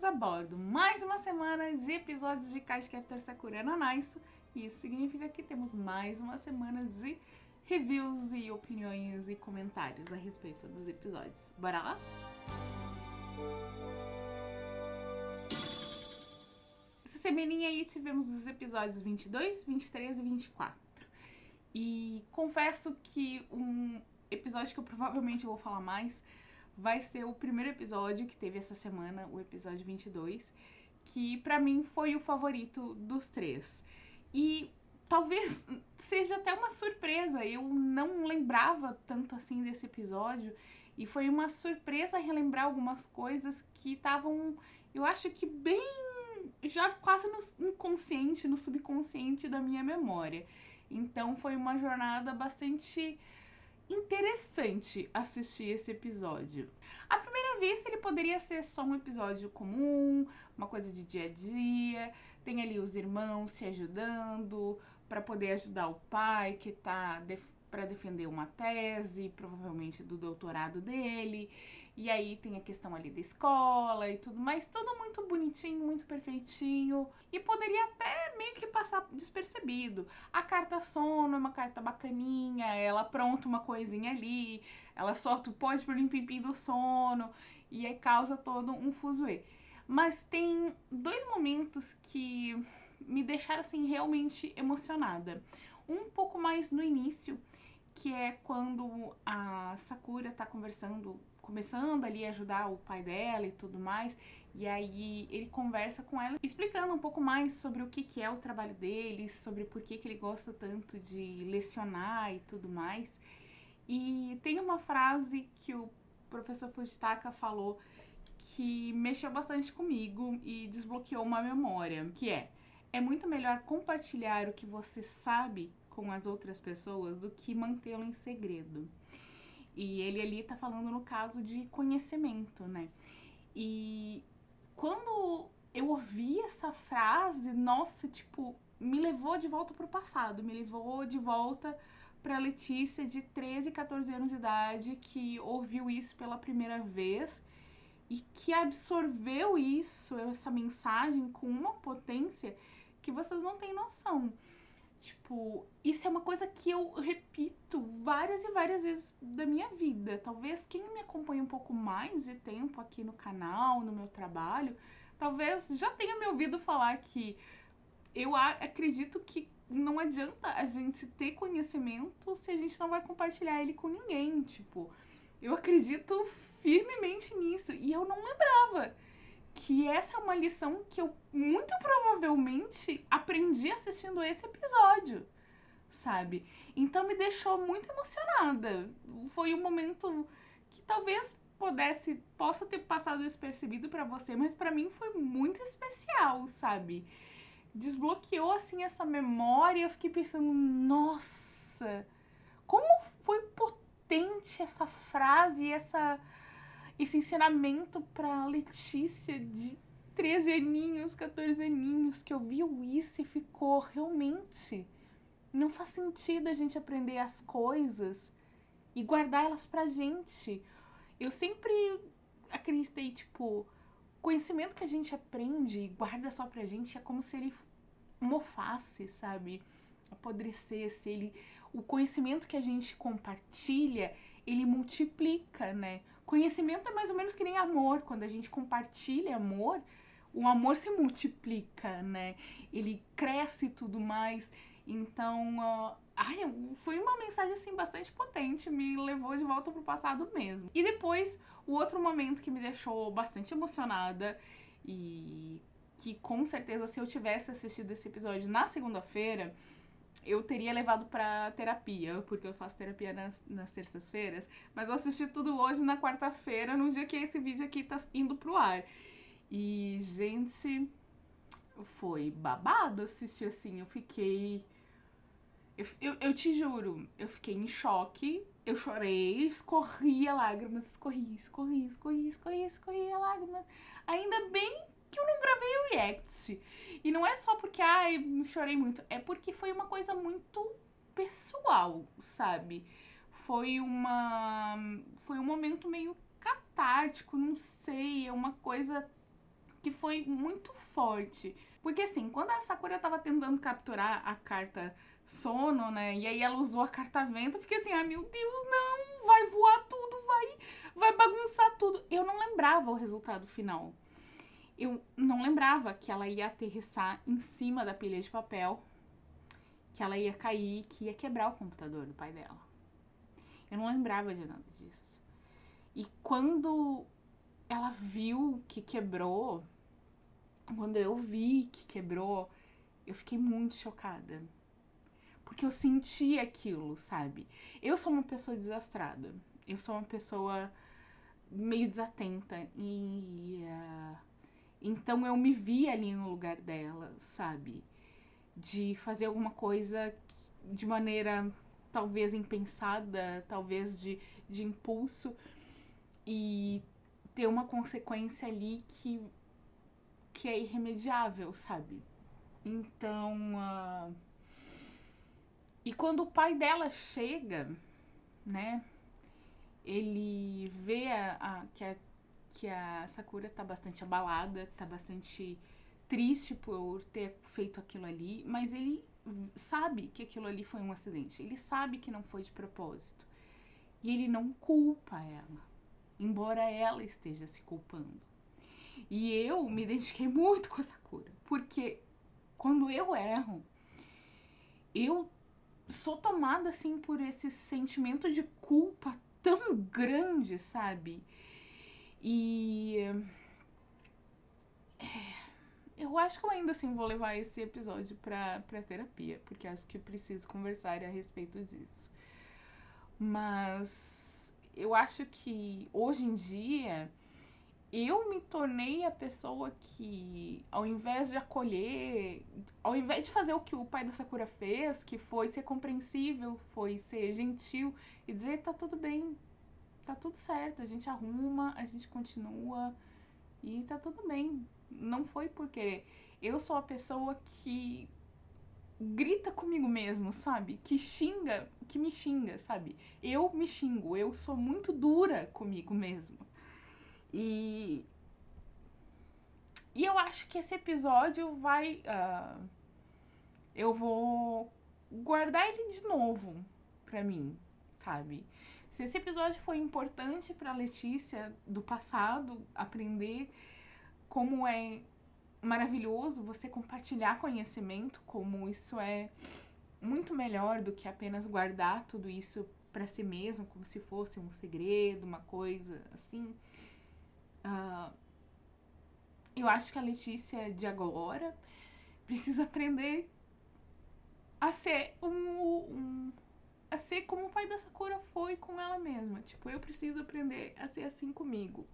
Estamos a bordo mais uma semana de episódios de Card Captor Sakura no Naiso, e isso significa que temos mais uma semana de reviews e opiniões e comentários a respeito dos episódios. Bora lá? Essa semaninha aí tivemos os episódios 22, 23 e 24. E confesso que um episódio que eu provavelmente vou falar mais vai ser o primeiro episódio que teve essa semana, o episódio 22, que pra mim foi o favorito dos três. E talvez seja até uma surpresa, eu não lembrava tanto assim desse episódio, e foi uma surpresa relembrar algumas coisas que estavam, eu acho que bem, já quase no inconsciente, no subconsciente da minha memória. Então foi uma jornada bastante interessante assistir esse episódio. À primeira vista, ele poderia ser só um episódio comum, uma coisa de dia a dia. Tem ali os irmãos se ajudando para poder ajudar o pai que tá para defender uma tese, provavelmente do doutorado dele. E aí tem a questão ali da escola e tudo mais, tudo muito bonitinho, muito perfeitinho. E poderia até meio que passar despercebido. A carta sono é uma carta bacaninha, ela apronta uma coisinha ali, ela solta o pó de pimpim do sono, e aí causa todo um fuzuê. Mas tem dois momentos que me deixaram assim realmente emocionada. Um pouco mais no início, que é quando a Sakura tá começando ali a ajudar o pai dela e tudo mais, e aí ele conversa com ela, explicando um pouco mais sobre o que é o trabalho dele, sobre por que ele gosta tanto de lecionar e tudo mais. E tem uma frase que o professor Fujitaka falou que mexeu bastante comigo e desbloqueou uma memória, que é muito melhor compartilhar o que você sabe com as outras pessoas do que mantê-lo em segredo. E ele ali tá falando no caso de conhecimento, né? E quando eu ouvi essa frase, nossa, tipo, me levou de volta pro passado, me levou de volta pra Letícia de 13, 14 anos de idade, que ouviu isso pela primeira vez e que absorveu isso, essa mensagem com uma potência que vocês não têm noção. Tipo, isso é uma coisa que eu repito várias e várias vezes da minha vida. Talvez quem me acompanha um pouco mais de tempo aqui no canal, no meu trabalho, talvez já tenha me ouvido falar que eu acredito que não adianta a gente ter conhecimento se a gente não vai compartilhar ele com ninguém. Tipo, eu acredito firmemente nisso e eu não lembrava que essa é uma lição que eu muito provavelmente aprendi assistindo esse episódio, sabe? Então me deixou muito emocionada. Foi um momento que talvez possa ter passado despercebido pra você, mas pra mim foi muito especial, sabe? Desbloqueou assim essa memória, eu fiquei pensando, nossa, como foi potente essa frase, esse ensinamento pra Letícia de 13 aninhos, 14 aninhos, que ouviu isso e ficou, realmente, não faz sentido a gente aprender as coisas e guardar elas pra gente. Eu sempre acreditei, tipo, conhecimento que a gente aprende e guarda só pra gente é como se ele mofasse, sabe? Apodrecesse. O conhecimento que a gente compartilha, ele multiplica, né? Conhecimento é mais ou menos que nem amor. Quando a gente compartilha amor, o amor se multiplica, né? Ele cresce e tudo mais. Então, foi uma mensagem assim bastante potente, me levou de volta pro passado mesmo. E depois, o outro momento que me deixou bastante emocionada e que com certeza se eu tivesse assistido esse episódio na segunda-feira, eu teria levado pra terapia, porque eu faço terapia nas terças-feiras, mas eu assisti tudo hoje na quarta-feira, no dia que esse vídeo aqui tá indo pro ar. E, gente, foi babado assistir assim, eu fiquei... Eu te juro, eu fiquei em choque, eu chorei, escorria lágrimas, escorria lágrimas. Ainda bem que eu não gravei o react. E não é só porque, chorei muito, é porque foi uma coisa muito pessoal, sabe? Foi um momento meio catártico, não sei, é uma coisa que foi muito forte. Porque assim, quando a Sakura tava tentando capturar a carta sono, né? E aí ela usou a carta vento, eu fiquei assim, ai meu Deus, não, vai voar tudo, vai bagunçar tudo. Eu não lembrava o resultado final. Eu não lembrava que ela ia aterrissar em cima da pilha de papel, que ela ia cair, que ia quebrar o computador do pai dela. Eu não lembrava de nada disso. E quando ela viu que quebrou, quando eu vi que quebrou, eu fiquei muito chocada. Porque eu senti aquilo, sabe? Eu sou uma pessoa desastrada. Eu sou uma pessoa meio desatenta. Então eu me vi ali no lugar dela, sabe? De fazer alguma coisa de maneira talvez impensada, talvez de impulso. E ter uma consequência ali que é irremediável, sabe? Então... E quando o pai dela chega, né? Ele vê que a Sakura tá bastante abalada, tá bastante triste por ter feito aquilo ali, mas ele sabe que aquilo ali foi um acidente. Ele sabe que não foi de propósito. E ele não culpa ela, embora ela esteja se culpando. E eu me identifiquei muito com a Sakura, porque quando eu erro, eu sou tomada assim por esse sentimento de culpa tão grande, sabe? E eu acho que eu ainda assim vou levar esse episódio pra terapia, porque acho que eu preciso conversar a respeito disso. Mas eu acho que hoje em dia eu me tornei a pessoa que, ao invés de acolher, ao invés de fazer o que o pai da Sakura fez, que foi ser compreensível, foi ser gentil e dizer tá tudo bem, tá tudo certo, a gente arruma, a gente continua e tá tudo bem. Não foi por querer. Eu sou a pessoa que grita comigo mesmo, sabe? Que me xinga, sabe? Eu me xingo, eu sou muito dura comigo mesmo. E eu acho que esse episódio vai... eu vou guardar ele de novo pra mim, sabe? Se esse episódio foi importante pra Letícia do passado, aprender como é maravilhoso você compartilhar conhecimento, como isso é muito melhor do que apenas guardar tudo isso pra si mesmo, como se fosse um segredo, uma coisa assim. Eu acho que a Letícia de agora precisa aprender a ser a ser como o pai da Sakura foi com ela mesma. Tipo, eu preciso aprender a ser assim comigo.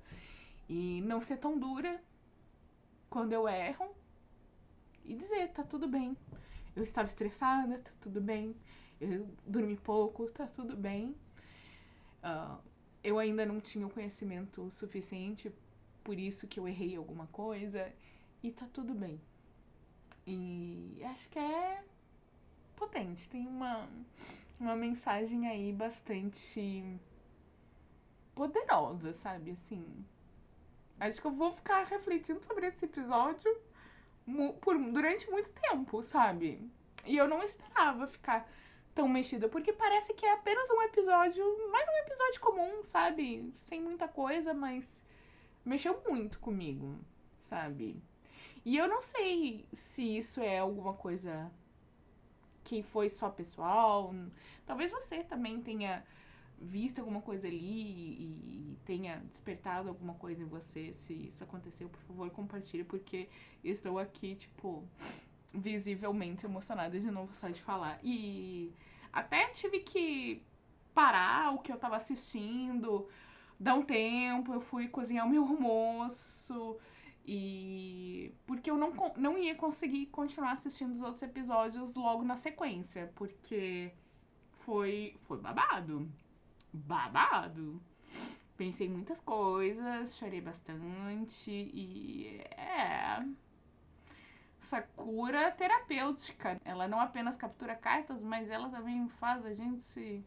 E não ser tão dura quando eu erro. E dizer, tá tudo bem. Eu estava estressada, tá tudo bem. Eu dormi pouco, tá tudo bem. Eu ainda não tinha o conhecimento suficiente, por isso que eu errei alguma coisa. E tá tudo bem. E acho que é potente. Tem uma mensagem aí bastante poderosa, sabe? Assim, acho que eu vou ficar refletindo sobre esse episódio durante muito tempo, sabe? E eu não esperava ficar tão mexida, porque parece que é apenas um episódio, mais um episódio comum, sabe? Sem muita coisa, mas mexeu muito comigo, sabe? E eu não sei se isso é alguma coisa que foi só pessoal. Talvez você também tenha visto alguma coisa ali e tenha despertado alguma coisa em você. Se isso aconteceu, por favor, compartilhe, porque eu estou aqui, tipo, visivelmente emocionada de novo só de falar. E até tive que parar o que eu tava assistindo, dar um tempo, eu fui cozinhar o meu almoço. E porque eu não ia conseguir continuar assistindo os outros episódios logo na sequência, porque foi babado. Babado. Pensei em muitas coisas, chorei bastante e Sakura terapêutica. Ela não apenas captura cartas, mas ela também faz a gente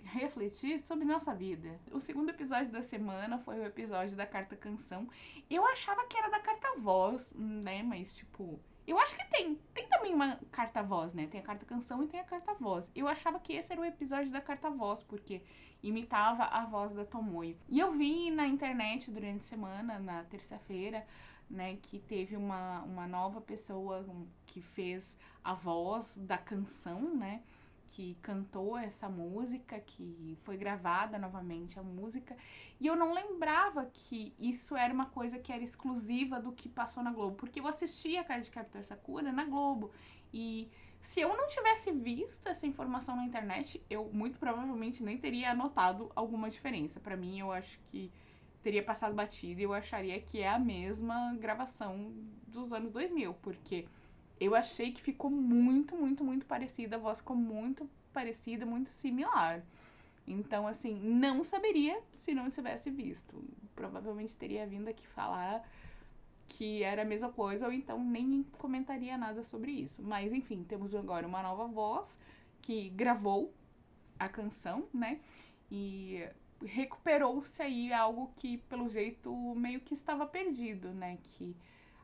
refletir sobre nossa vida. O segundo episódio da semana foi o episódio da Carta Canção. Eu achava que era da Carta Voz, né? Mas, tipo, eu acho que tem também uma Carta Voz, né? Tem a Carta Canção e tem a Carta Voz. Eu achava que esse era o episódio da Carta Voz, porque imitava a voz da Tomoyo. E eu vi na internet durante a semana, na terça-feira, né, que teve uma nova pessoa que fez a voz da canção, né? Que cantou essa música, que foi gravada novamente a música, e eu não lembrava que isso era uma coisa que era exclusiva do que passou na Globo, porque eu assistia a Card Captor Sakura na Globo, e se eu não tivesse visto essa informação na internet, eu muito provavelmente nem teria anotado alguma diferença. Pra mim, eu acho que teria passado batido e eu acharia que é a mesma gravação dos anos 2000, porque eu achei que ficou muito, muito, muito parecida. A voz ficou muito parecida, muito similar. Então, assim, não saberia se não tivesse visto. Provavelmente teria vindo aqui falar que era a mesma coisa, ou então nem comentaria nada sobre isso. Mas, enfim, temos agora uma nova voz que gravou a canção, né? E recuperou-se aí algo que, pelo jeito, meio que estava perdido, né? Que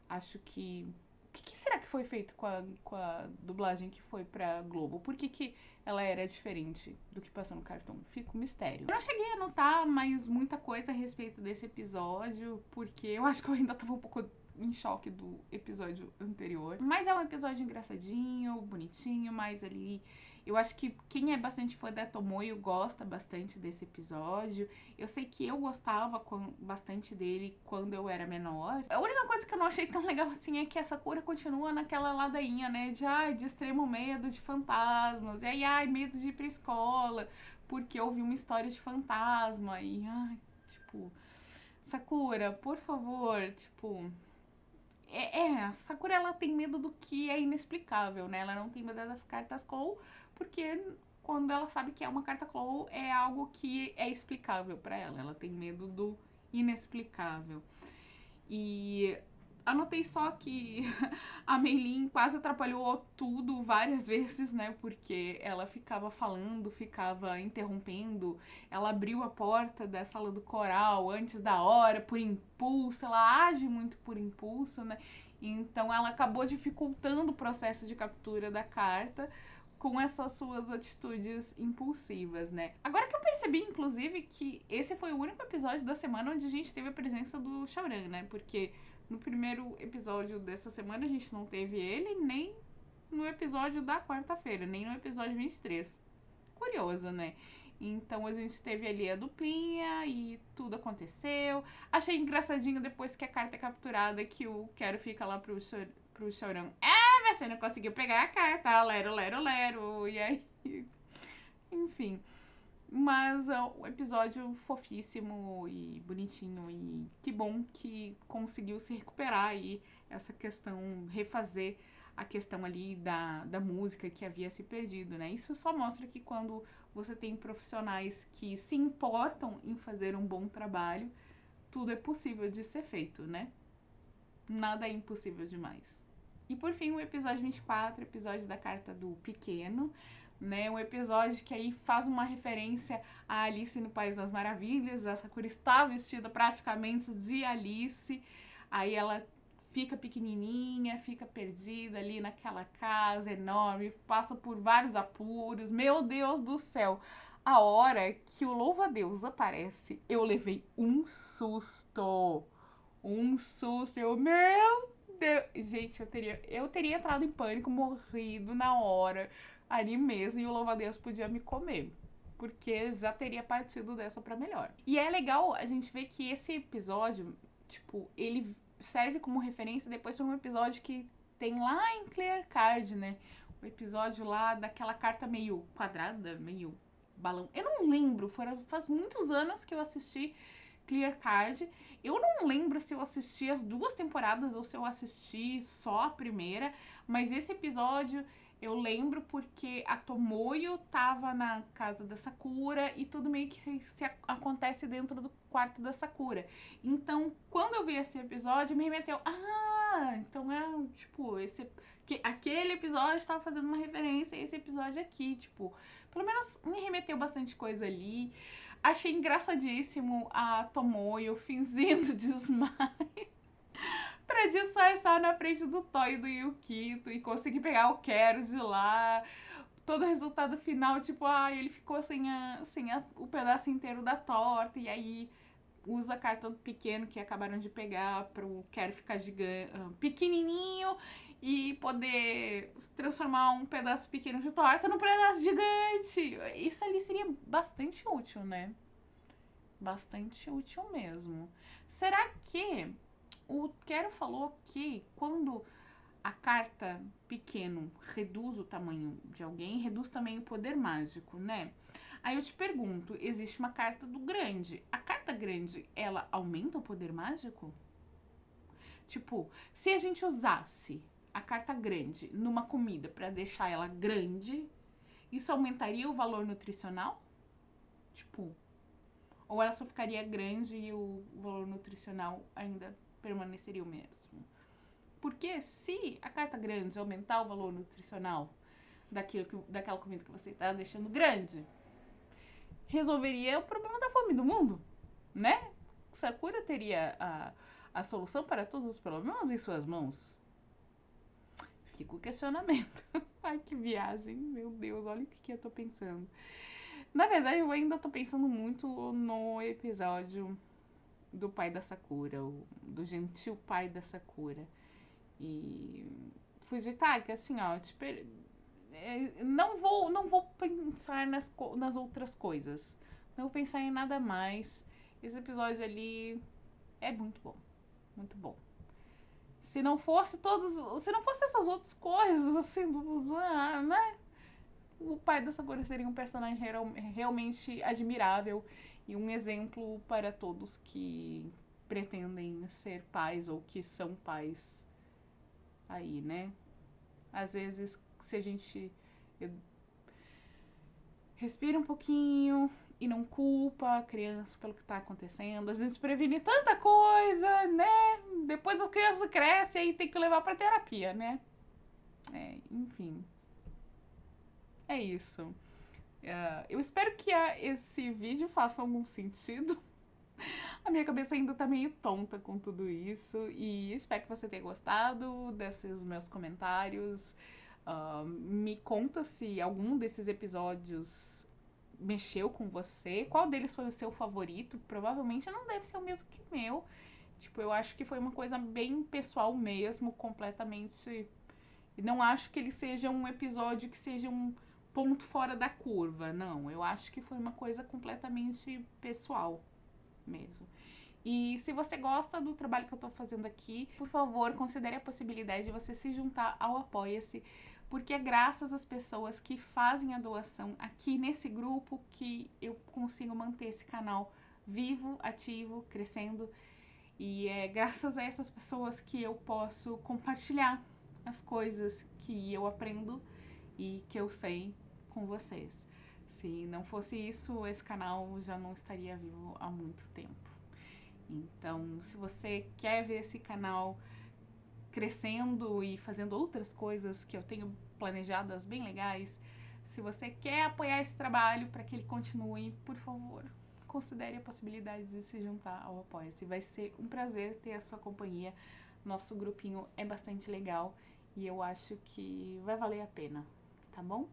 acho que... O que será que foi feito com a dublagem que foi pra Globo? Por que ela era diferente do que passou no Cartoon? Fica um mistério. Eu não cheguei a notar mais muita coisa a respeito desse episódio, porque eu acho que eu ainda tava um pouco em choque do episódio anterior. Mas é um episódio engraçadinho, bonitinho, mas ali... Eu acho que quem é bastante fã da Tomoyo gosta bastante desse episódio. Eu sei que eu gostava bastante dele quando eu era menor. A única coisa que eu não achei tão legal assim é que a Sakura continua naquela ladainha, né? De extremo medo de fantasmas. E aí, medo de ir pra escola, porque ouvi uma história de fantasma. E, tipo... Sakura, por favor, tipo... Sakura, ela tem medo do que é inexplicável, né? Ela não tem medo das cartas Claw, porque quando ela sabe que é uma carta Claw, é algo que é explicável pra ela. Ela tem medo do inexplicável. E anotei só que a Meilin quase atrapalhou tudo várias vezes, né? Porque ela ficava falando, ficava interrompendo. Ela abriu a porta da sala do coral antes da hora, por impulso. Ela age muito por impulso, né? Então ela acabou dificultando o processo de captura da carta com essas suas atitudes impulsivas, né? Agora que eu percebi, inclusive, que esse foi o único episódio da semana onde a gente teve a presença do Shaoran, né? Porque no primeiro episódio dessa semana a gente não teve ele, nem no episódio da quarta-feira, nem no episódio 23. Curioso, né? Então a gente teve ali a duplinha e tudo aconteceu. Achei engraçadinho depois que a carta é capturada que o Quero fica lá pro Shaoran. Você não conseguiu pegar a carta, lero, lero, lero. E aí, enfim. Mas é um episódio fofíssimo e bonitinho. E que bom que conseguiu se recuperar aí essa questão, refazer a questão ali da música que havia se perdido, né? Isso só mostra que quando você tem profissionais que se importam em fazer um bom trabalho, tudo é possível de ser feito, né? Nada é impossível demais. E por fim, o episódio 24, episódio da Carta do Pequeno, né? Um episódio que aí faz uma referência a Alice no País das Maravilhas. A Sakura está vestida praticamente de Alice. Aí ela fica pequenininha, fica perdida ali naquela casa enorme, passa por vários apuros. Meu Deus do céu! A hora que o louva-a-Deus aparece, eu levei um susto. Um susto. Meu Deus. Gente, eu teria entrado em pânico, morrido na hora, ali mesmo, e o louva-a-Deus podia me comer. Porque já teria partido dessa pra melhor. E é legal a gente ver que esse episódio, tipo, ele serve como referência depois pra um episódio que tem lá em Clear Card, né? O episódio lá daquela carta meio quadrada, meio balão. Eu não lembro, faz muitos anos que eu assisti Clear Card. Eu não lembro se eu assisti as duas temporadas ou se eu assisti só a primeira, mas esse episódio eu lembro porque a Tomoyo tava na casa da Sakura e tudo meio que acontece dentro do quarto da Sakura. Então, quando eu vi esse episódio, me remeteu, então era, tipo, aquele episódio estava fazendo uma referência a esse episódio aqui, tipo, pelo menos me remeteu bastante coisa ali. Achei engraçadíssimo a Tomoyo fingindo desmaio pra disfarçar na frente do Toy e do Yukito e conseguir pegar o Quero de lá. Todo o resultado final, tipo, ele ficou sem o pedaço inteiro da torta, e aí usa a carta do pequeno que acabaram de pegar pro Quero ficar gigante, pequenininho, e poder transformar um pedaço pequeno de torta num pedaço gigante. Isso ali seria bastante útil, né? Bastante útil mesmo. Será que o Quero falou que quando a carta pequeno reduz o tamanho de alguém, reduz também o poder mágico, né? Aí eu te pergunto, existe uma carta do grande. A carta grande, ela aumenta o poder mágico? Tipo, se a gente usasse a carta grande numa comida pra deixar ela grande, isso aumentaria o valor nutricional? Tipo, ou ela só ficaria grande e o valor nutricional ainda permaneceria o mesmo? Porque se a carta grande aumentar o valor nutricional daquela comida que você está deixando grande, resolveria o problema da fome do mundo, né? Sakura teria a solução para todos os problemas em suas mãos. Fica o questionamento. Ai, que viagem. Meu Deus, olha o que eu tô pensando. Na verdade, eu ainda tô pensando muito no episódio do pai da Sakura, do gentil pai da Sakura. E Fujitake, assim, ó, não vou pensar nas outras coisas. Não vou pensar em nada mais. Esse episódio ali é muito bom. Muito bom. Se não fosse essas outras coisas, assim, né? O pai da Sakura seria um personagem realmente admirável e um exemplo para todos que pretendem ser pais ou que são pais aí, né? Às vezes, se a gente respira um pouquinho e não culpa a criança pelo que tá acontecendo, às vezes previne tanta coisa, né? Depois as crianças crescem e tem que levar pra terapia, né? Enfim. É isso. Eu espero que esse vídeo faça algum sentido. A minha cabeça ainda tá meio tonta com tudo isso. E espero que você tenha gostado desses meus comentários. Me conta se algum desses episódios mexeu com você. Qual deles foi o seu favorito? Provavelmente não deve ser o mesmo que o meu. Tipo, eu acho que foi uma coisa bem pessoal mesmo, completamente... E não acho que ele seja um episódio que seja um ponto fora da curva, não. Eu acho que foi uma coisa completamente pessoal mesmo. E se você gosta do trabalho que eu tô fazendo aqui, por favor, considere a possibilidade de você se juntar ao Apoia-se, porque é graças às pessoas que fazem a doação aqui nesse grupo que eu consigo manter esse canal vivo, ativo, crescendo. E é graças a essas pessoas que eu posso compartilhar as coisas que eu aprendo e que eu sei com vocês. Se não fosse isso, esse canal já não estaria vivo há muito tempo. Então, se você quer ver esse canal crescendo e fazendo outras coisas que eu tenho planejadas bem legais, se você quer apoiar esse trabalho para que ele continue, por favor, considere a possibilidade de se juntar ao Apoia-se. Vai ser um prazer ter a sua companhia. Nosso grupinho é bastante legal e eu acho que vai valer a pena, tá bom?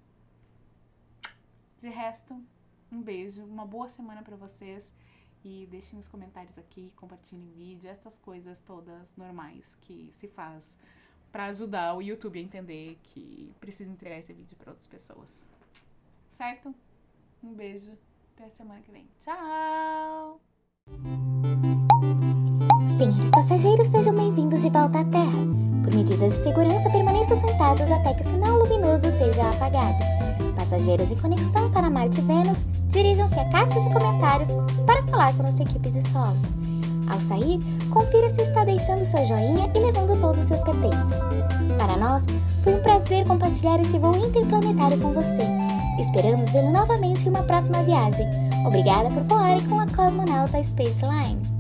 De resto, um beijo, uma boa semana pra vocês e deixem os comentários aqui, compartilhem o vídeo, essas coisas todas normais que se faz pra ajudar o YouTube a entender que precisa entregar esse vídeo pra outras pessoas. Certo? Um beijo, até a semana que vem. Tchau! Senhores passageiros, sejam bem-vindos de volta à Terra. Por medidas de segurança, permaneçam sentados até que o sinal luminoso seja apagado. Passageiros em conexão para Marte e Vênus, dirijam-se à caixa de comentários para falar com nossa equipe de solo. Ao sair, confira se está deixando seu joinha e levando todos os seus pertences. Para nós, foi um prazer compartilhar esse voo interplanetário com você. Esperamos vê-lo novamente em uma próxima viagem. Obrigada por voarem com a Cosmonauta Space Line.